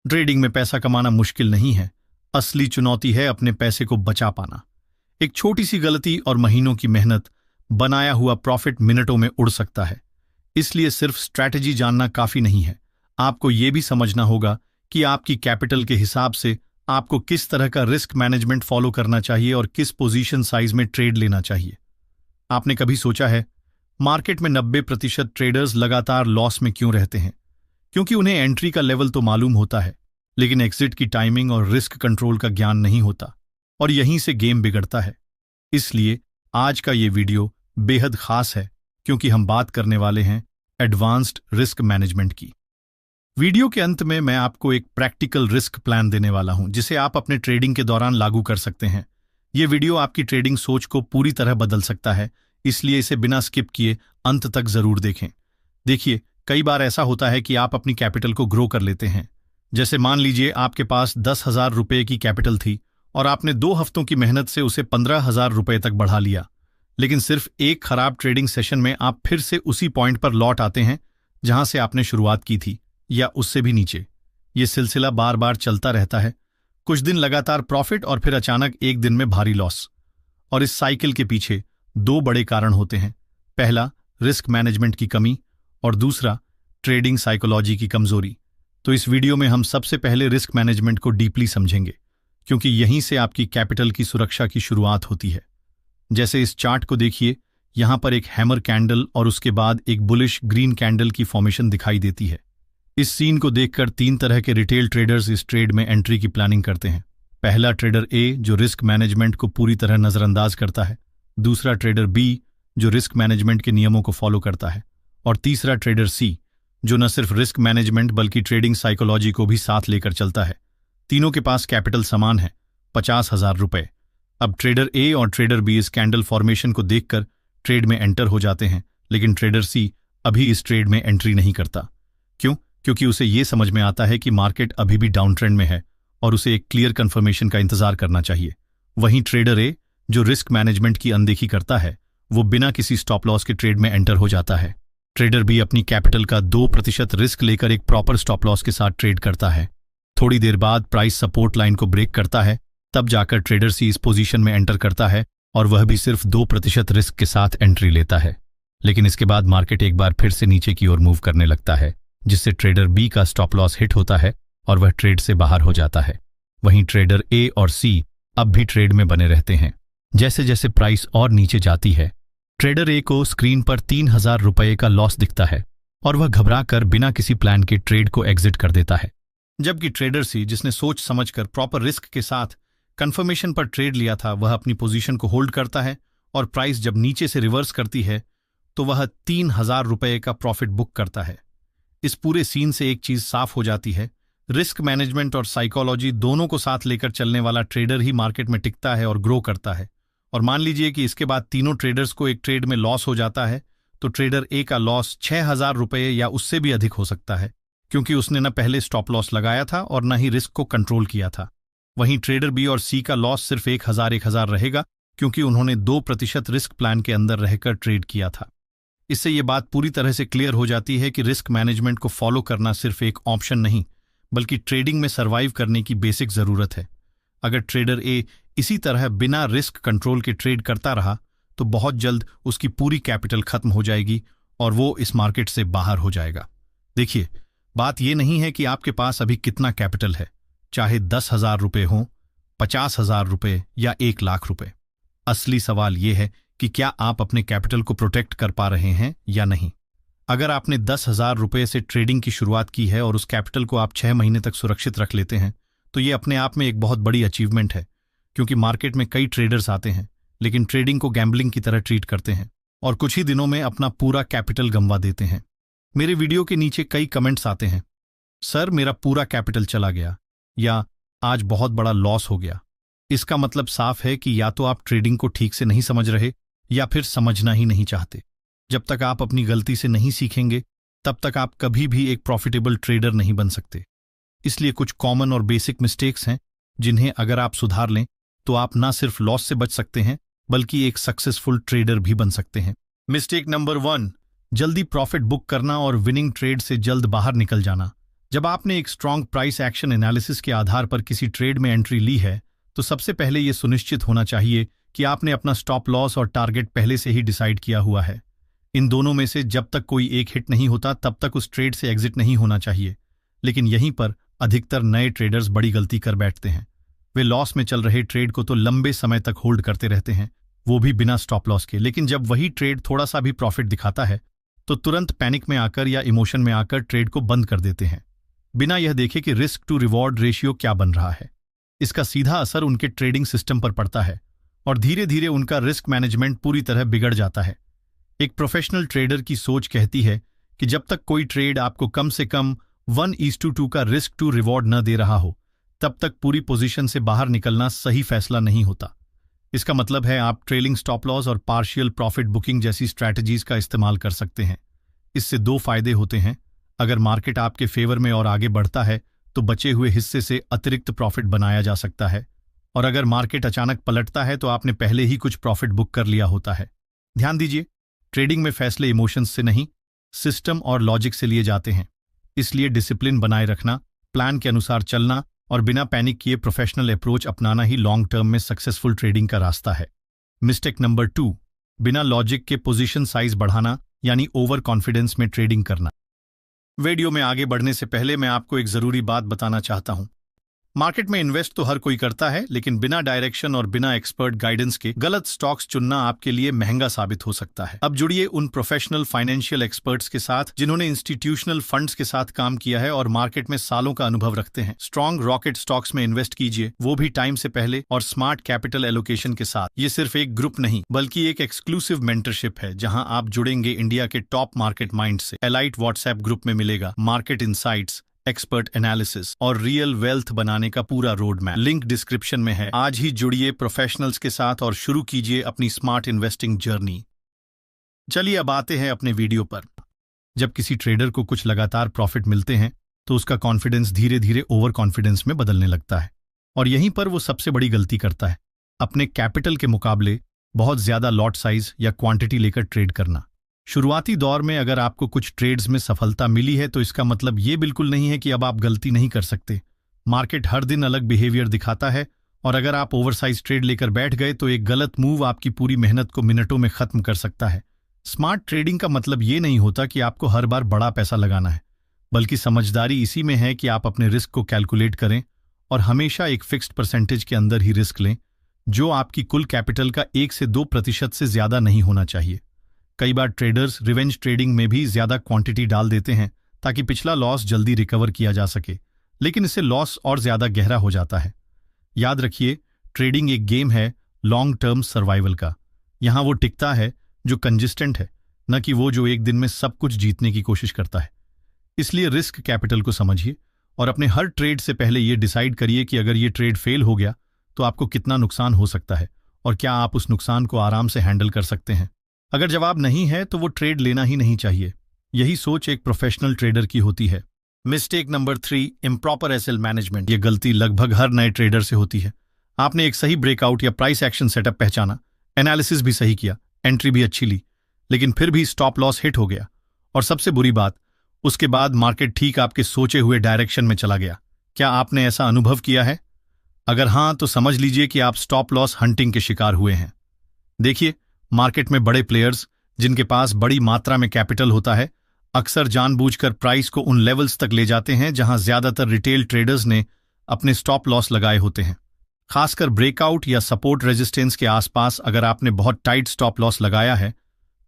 Trading में पैसा कमाना मुश्किल नहीं है, असली चुनौती है अपने पैसे को बचा पाना। एक छोटी सी गलती और महीनों की मेहनत बनाया हुआ प्रॉफिट मिनटों में उड़ सकता है। इसलिए सिर्फ स्ट्रैटेजी जानना काफी नहीं है, आपको यह भी समझना होगा कि आपकी कैपिटल के हिसाब से आपको किस तरह का रिस्क मैनेजमेंट फॉलो करना चाहिए और किस पोजीशन साइज में ट्रेड लेना चाहिए। आपने कभी सोचा है मार्केट में 90% ट्रेडर्स लगातार लॉस में क्यों रहते हैं? क्योंकि उन्हें एंट्री का लेवल तो मालूम होता है, लेकिन एग्जिट की टाइमिंग और रिस्क कंट्रोल का ज्ञान नहीं होता, और यहीं से गेम बिगड़ता है। इसलिए आज का ये वीडियो बेहद खास है, क्योंकि हम बात करने वाले हैं एडवांस्ड रिस्क मैनेजमेंट की। वीडियो के अंत में मैं आपको एक प्रैक्टिकल रिस्क प्लान देने वाला हूं, जिसे आप अपने ट्रेडिंग के दौरान लागू कर सकते हैं। यह वीडियो आपकी ट्रेडिंग सोच को पूरी तरह बदल सकता है, इसलिए इसे बिना स्किप किए अंत तक जरूर देखें। देखिए, कई बार ऐसा होता है कि आप अपनी कैपिटल को ग्रो कर लेते हैं। जैसे मान लीजिए आपके पास 10,000 रुपये की कैपिटल थी और आपने 2 हफ्तों की मेहनत से उसे 15,000 रुपये तक बढ़ा लिया, लेकिन सिर्फ एक खराब ट्रेडिंग सेशन में आप फिर से उसी पॉइंट पर लौट आते हैं जहां से आपने शुरुआत की थी, या उससे भी नीचे। यह सिलसिला बार बार चलता रहता है, कुछ दिन लगातार प्रॉफिट और फिर अचानक एक दिन में भारी लॉस। और इस साइकिल के पीछे 2 बड़े कारण होते हैं। पहला, रिस्क मैनेजमेंट की कमी, और दूसरा, ट्रेडिंग साइकोलॉजी की कमजोरी। तो इस वीडियो में हम सबसे पहले रिस्क मैनेजमेंट को डीपली समझेंगे, क्योंकि यहीं से आपकी कैपिटल की सुरक्षा की शुरुआत होती है। जैसे इस चार्ट को देखिए, यहां पर एक हैमर कैंडल और उसके बाद एक बुलिश ग्रीन कैंडल की फॉर्मेशन दिखाई देती है। इस सीन को देखकर 3 तरह के रिटेल ट्रेडर्स इस ट्रेड में एंट्री की प्लानिंग करते हैं। पहला ट्रेडर ए, जो रिस्क मैनेजमेंट को पूरी तरह नजरअंदाज करता है। दूसरा ट्रेडर बी, जो रिस्क मैनेजमेंट के नियमों को फॉलो करता है। और तीसरा ट्रेडर सी, जो न सिर्फ रिस्क मैनेजमेंट बल्कि ट्रेडिंग साइकोलॉजी को भी साथ लेकर चलता है। तीनों के पास कैपिटल समान है, 50,000 रुपये। अब ट्रेडर ए और ट्रेडर बी इस कैंडल फॉर्मेशन को देखकर ट्रेड में एंटर हो जाते हैं, लेकिन ट्रेडर सी अभी इस ट्रेड में एंट्री नहीं करता। क्यों? क्योंकि उसे यह समझ में आता है कि मार्केट अभी भी डाउन ट्रेंड में है और उसे एक क्लियर कंफर्मेशन का इंतजार करना चाहिए। वहीं ट्रेडर ए, जो रिस्क मैनेजमेंट की अनदेखी करता है, वो बिना किसी स्टॉप लॉस के ट्रेड में एंटर हो जाता है। ट्रेडर बी अपनी कैपिटल का 2% रिस्क लेकर एक प्रॉपर स्टॉप लॉस के साथ ट्रेड करता है। थोड़ी देर बाद प्राइस सपोर्ट लाइन को ब्रेक करता है, तब जाकर ट्रेडर सी इस पोजीशन में एंटर करता है, और वह भी सिर्फ 2% रिस्क के साथ एंट्री लेता है। लेकिन इसके बाद मार्केट एक बार फिर से नीचे की ओर मूव करने लगता है, जिससे ट्रेडर बी का स्टॉप लॉस हिट होता है और वह ट्रेड से बाहर हो जाता है। वहीं ट्रेडर ए और सी अब भी ट्रेड में बने रहते हैं। जैसे जैसे प्राइस और नीचे जाती है, ट्रेडर ए को स्क्रीन पर 3,000 रुपये का लॉस दिखता है और वह घबरा कर बिना किसी प्लान के ट्रेड को एग्जिट कर देता है। जबकि ट्रेडर सी, जिसने सोच समझकर प्रॉपर रिस्क के साथ कंफर्मेशन पर ट्रेड लिया था, वह अपनी पोजीशन को होल्ड करता है, और प्राइस जब नीचे से रिवर्स करती है तो वह 3,000 रुपये का प्रॉफिट बुक करता है। इस पूरे सीन से एक चीज साफ हो जाती है, रिस्क मैनेजमेंट और साइकोलॉजी दोनों को साथ लेकर चलने वाला ट्रेडर ही मार्केट में टिकता है और ग्रो करता है। और मान लीजिए कि इसके बाद तीनों ट्रेडर्स को एक ट्रेड में लॉस हो जाता है, तो ट्रेडर ए का लॉस 6,000 रुपये या उससे भी अधिक हो सकता है, क्योंकि उसने न पहले स्टॉप लॉस लगाया था और न ही रिस्क को कंट्रोल किया था। वहीं ट्रेडर बी और सी का लॉस सिर्फ 1,000 रहेगा, क्योंकि उन्होंने 2% रिस्क प्लान के अंदर रहकर ट्रेड किया था। इससे ये बात पूरी तरह से क्लियर हो जाती है कि रिस्क मैनेजमेंट को फॉलो करना सिर्फ एक ऑप्शन नहीं, बल्कि ट्रेडिंग में सर्वाइव करने की बेसिक जरूरत है। अगर ट्रेडर ए इसी तरह बिना रिस्क कंट्रोल के ट्रेड करता रहा, तो बहुत जल्द उसकी पूरी कैपिटल खत्म हो जाएगी और वो इस मार्केट से बाहर हो जाएगा। देखिए, बात यह नहीं है कि आपके पास अभी कितना कैपिटल है, चाहे 10,000 रुपये हो, 50,000 रुपये या 1,00,000 रुपये। असली सवाल यह है कि क्या आप अपने कैपिटल को प्रोटेक्ट कर पा रहे हैं या नहीं। अगर आपने 10,000 रुपये से ट्रेडिंग की शुरुआत की है और उस कैपिटल को आप 6 महीने तक सुरक्षित रख लेते हैं, तो ये अपने आप में एक बहुत बड़ी अचीवमेंट है। क्योंकि मार्केट में कई ट्रेडर्स आते हैं, लेकिन ट्रेडिंग को गैम्बलिंग की तरह ट्रीट करते हैं और कुछ ही दिनों में अपना पूरा कैपिटल गंवा देते हैं। मेरे वीडियो के नीचे कई कमेंट्स आते हैं, सर मेरा पूरा कैपिटल चला गया, या आज बहुत बड़ा लॉस हो गया। इसका मतलब साफ है कि या तो आप ट्रेडिंग को ठीक से नहीं समझ रहे या फिर समझना ही नहीं चाहते। जब तक आप अपनी गलती से नहीं सीखेंगे, तब तक आप कभी भी एक प्रॉफिटेबल ट्रेडर नहीं बन सकते। इसलिए कुछ कॉमन और बेसिक मिस्टेक्स हैं, जिन्हें अगर आप सुधार लें तो आप ना सिर्फ लॉस से बच सकते हैं, बल्कि एक सक्सेसफुल ट्रेडर भी बन सकते हैं। मिस्टेक नंबर 1, जल्दी प्रॉफिट बुक करना और विनिंग ट्रेड से जल्द बाहर निकल जाना। जब आपने एक स्ट्रॉन्ग प्राइस एक्शन एनालिसिस के आधार पर किसी ट्रेड में एंट्री ली है, तो सबसे पहले यह सुनिश्चित होना चाहिए कि आपने अपना स्टॉप लॉस और टारगेट पहले से ही डिसाइड किया हुआ है। इन दोनों में से जब तक कोई एक हिट नहीं होता तब तक उस ट्रेड से एग्जिट नहीं होना चाहिए। लेकिन यहीं पर अधिकतर नए ट्रेडर्स बड़ी गलती कर बैठते हैं। वे लॉस में चल रहे ट्रेड को तो लंबे समय तक होल्ड करते रहते हैं, वो भी बिना स्टॉप लॉस के। लेकिन जब वही ट्रेड थोड़ा सा भी प्रॉफिट दिखाता है तो तुरंत पैनिक में आकर या इमोशन में आकर ट्रेड को बंद कर देते हैं, बिना यह देखे कि रिस्क टू रिवॉर्ड रेशियो क्या बन रहा है। इसका सीधा असर उनके ट्रेडिंग सिस्टम पर पड़ता है और धीरे धीरे उनका रिस्क मैनेजमेंट पूरी तरह बिगड़ जाता है। एक प्रोफेशनल ट्रेडर की सोच कहती है कि जब तक कोई ट्रेड आपको कम से कम 1:2 का रिस्क टू रिवॉर्ड न दे रहा हो, तब तक पूरी पोजीशन से बाहर निकलना सही फैसला नहीं होता। इसका मतलब है आप ट्रेलिंग स्टॉप लॉस और पार्शियल प्रॉफिट बुकिंग जैसी स्ट्रैटेजीज का इस्तेमाल कर सकते हैं। इससे दो फायदे होते हैं। अगर मार्केट आपके फेवर में और आगे बढ़ता है तो बचे हुए हिस्से से अतिरिक्त प्रॉफिट बनाया जा सकता है, और अगर मार्केट अचानक पलटता है तो आपने पहले ही कुछ प्रॉफिट बुक कर लिया होता है। ध्यान दीजिए, ट्रेडिंग में फैसले इमोशंस से नहीं, सिस्टम और लॉजिक से लिए जाते हैं। इसलिए डिसिप्लिन बनाए रखना, प्लान के अनुसार चलना और बिना पैनिक किए प्रोफेशनल अप्रोच अपनाना ही लॉन्ग टर्म में सक्सेसफुल ट्रेडिंग का रास्ता है। मिस्टेक नंबर 2, बिना लॉजिक के पोजीशन साइज बढ़ाना यानी ओवर कॉन्फिडेंस में ट्रेडिंग करना। वीडियो में आगे बढ़ने से पहले मैं आपको एक जरूरी बात बताना चाहता हूं। मार्केट में इन्वेस्ट तो हर कोई करता है, लेकिन बिना डायरेक्शन और बिना एक्सपर्ट गाइडेंस के गलत स्टॉक्स चुनना आपके लिए महंगा साबित हो सकता है। अब जुड़िए उन प्रोफेशनल फाइनेंशियल एक्सपर्ट्स के साथ जिन्होंने इंस्टीट्यूशनल फंड्स के साथ काम किया है और मार्केट में सालों का अनुभव रखते हैं। स्ट्रॉन्ग रॉकेट स्टॉक्स में इन्वेस्ट कीजिए, वो भी टाइम से पहले और स्मार्ट कैपिटल एलोकेशन के साथ। ये सिर्फ एक ग्रुप नहीं बल्कि एक एक्सक्लूसिव मेंटरशिप है, जहां आप जुड़ेंगे इंडिया के टॉप मार्केट माइंड से। एलाइट व्हाट्सएप ग्रुप में मिलेगा मार्केट इनसाइट्स, एक्सपर्ट एनालिसिस और रियल वेल्थ बनाने का पूरा रोड मैप। लिंक डिस्क्रिप्शन में है। आज ही जुड़िए प्रोफेशनल्स के साथ और शुरू कीजिए अपनी स्मार्ट इन्वेस्टिंग जर्नी। चलिए अब आते हैं अपने वीडियो पर। जब किसी ट्रेडर को कुछ लगातार प्रॉफिट मिलते हैं तो उसका कॉन्फिडेंस धीरे धीरे ओवर कॉन्फिडेंस में बदलने लगता है, और यहीं पर वो सबसे बड़ी गलती करता है, अपने कैपिटल के मुकाबले बहुत ज्यादा लॉट साइज या क्वांटिटी लेकर ट्रेड करना। शुरुआती दौर में अगर आपको कुछ ट्रेड्स में सफलता मिली है तो इसका मतलब ये बिल्कुल नहीं है कि अब आप गलती नहीं कर सकते। मार्केट हर दिन अलग बिहेवियर दिखाता है, और अगर आप ओवरसाइज ट्रेड लेकर बैठ गए तो एक गलत मूव आपकी पूरी मेहनत को मिनटों में खत्म कर सकता है। स्मार्ट ट्रेडिंग का मतलब ये नहीं होता कि आपको हर बार बड़ा पैसा लगाना है, बल्कि समझदारी इसी में है कि आप अपने रिस्क को कैलकुलेट करें और हमेशा एक फिक्स्ड परसेंटेज के अंदर ही रिस्क लें, जो आपकी कुल कैपिटल का 1 से 2% से ज्यादा नहीं होना चाहिए। कई बार ट्रेडर्स रिवेंज ट्रेडिंग में भी ज्यादा क्वांटिटी डाल देते हैं ताकि पिछला लॉस जल्दी रिकवर किया जा सके, लेकिन इससे लॉस और ज्यादा गहरा हो जाता है। याद रखिए, ट्रेडिंग एक गेम है लॉन्ग टर्म सर्वाइवल का। यहां वो टिकता है जो कंसिस्टेंट है, न कि वो जो एक दिन में सब कुछ जीतने की कोशिश करता है। इसलिए रिस्क कैपिटल को समझिए और अपने हर ट्रेड से पहले ये डिसाइड करिए कि अगर ये ट्रेड फेल हो गया तो आपको कितना नुकसान हो सकता है और क्या आप उस नुकसान को आराम से हैंडल कर सकते हैं। अगर जवाब नहीं है तो वो ट्रेड लेना ही नहीं चाहिए। यही सोच एक प्रोफेशनल ट्रेडर की होती है। Mistake number 3, improper SL management. ये गलती लगभग हर नए ट्रेडर से होती है। आपने एक सही ब्रेकआउट या प्राइस एक्शन सेटअप पहचाना, एनालिसिस भी सही किया, एंट्री भी अच्छी ली, लेकिन फिर भी स्टॉप लॉस हिट हो गया, और सबसे बुरी बात, उसके बाद मार्केट ठीक आपके सोचे हुए डायरेक्शन में चला गया। क्या आपने ऐसा अनुभव किया है? अगर हां तो समझ लीजिए कि आप स्टॉप लॉस हंटिंग के शिकार हुए हैं। देखिए, मार्केट में बड़े प्लेयर्स जिनके पास बड़ी मात्रा में कैपिटल होता है, अक्सर जानबूझकर प्राइस को उन लेवल्स तक ले जाते हैं जहां ज्यादातर रिटेल ट्रेडर्स ने अपने स्टॉप लॉस लगाए होते हैं। खासकर ब्रेकआउट या सपोर्ट रेजिस्टेंस के आसपास अगर आपने बहुत टाइट स्टॉप लॉस लगाया है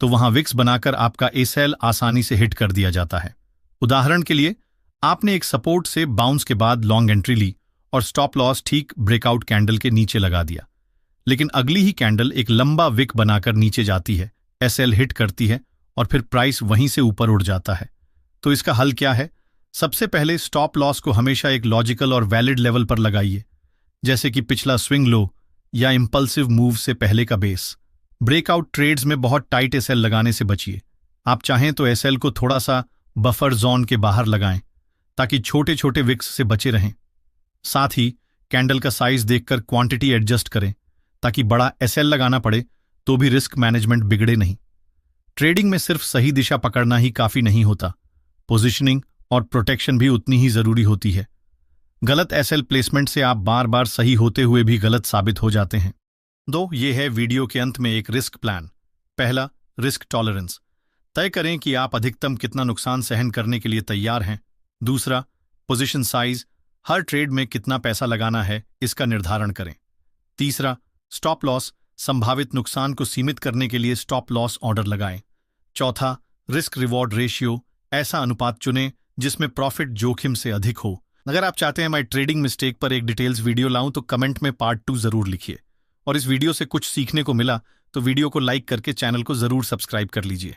तो वहां विक्स बनाकर आपका एसएल आसानी से हिट कर दिया जाता है। उदाहरण के लिए, आपने एक सपोर्ट से बाउंस के बाद लॉन्ग एंट्री ली और स्टॉप लॉस ठीक ब्रेकआउट कैंडल के नीचे लगा दिया, लेकिन अगली ही कैंडल एक लंबा विक बनाकर नीचे जाती है, एसएल हिट करती है और फिर प्राइस वहीं से ऊपर उड़ जाता है। तो इसका हल क्या है? सबसे पहले स्टॉप लॉस को हमेशा एक लॉजिकल और वैलिड लेवल पर लगाइए, जैसे कि पिछला स्विंग लो या इंपल्सिव मूव से पहले का बेस। ब्रेकआउट ट्रेड्स में बहुत टाइट एसएल लगाने से बचिए। आप चाहें तो एसएल को थोड़ा सा बफर जोन के बाहर लगाएं ताकि छोटे छोटे विक्स से बचे रहें। साथ ही कैंडल का साइज देखकर क्वांटिटी एडजस्ट करें ताकि बड़ा एसएल लगाना पड़े तो भी रिस्क मैनेजमेंट बिगड़े नहीं। ट्रेडिंग में सिर्फ सही दिशा पकड़ना ही काफी नहीं होता, पोजीशनिंग और प्रोटेक्शन भी उतनी ही जरूरी होती है। गलत एसएल प्लेसमेंट से आप बार बार सही होते हुए भी गलत साबित हो जाते हैं। ये है वीडियो के अंत में एक रिस्क प्लान। पहला, रिस्क टॉलरेंस। तय करें कि आप अधिकतम कितना नुकसान सहन करने के लिए तैयार हैं। दूसरा, पोजीशन साइज। हर ट्रेड में कितना पैसा लगाना है इसका निर्धारण करें। तीसरा, स्टॉप लॉस। संभावित नुकसान को सीमित करने के लिए स्टॉप लॉस ऑर्डर लगाएं। चौथा, रिस्क रिवॉर्ड रेशियो। ऐसा अनुपात चुनें जिसमें प्रॉफिट जोखिम से अधिक हो। अगर आप चाहते हैं मैं ट्रेडिंग मिस्टेक पर एक डिटेल्स वीडियो लाऊं तो कमेंट में पार्ट 2 जरूर लिखिए। और इस वीडियो से कुछ सीखने को मिला तो वीडियो को लाइक करके चैनल को जरूर सब्सक्राइब कर लीजिए।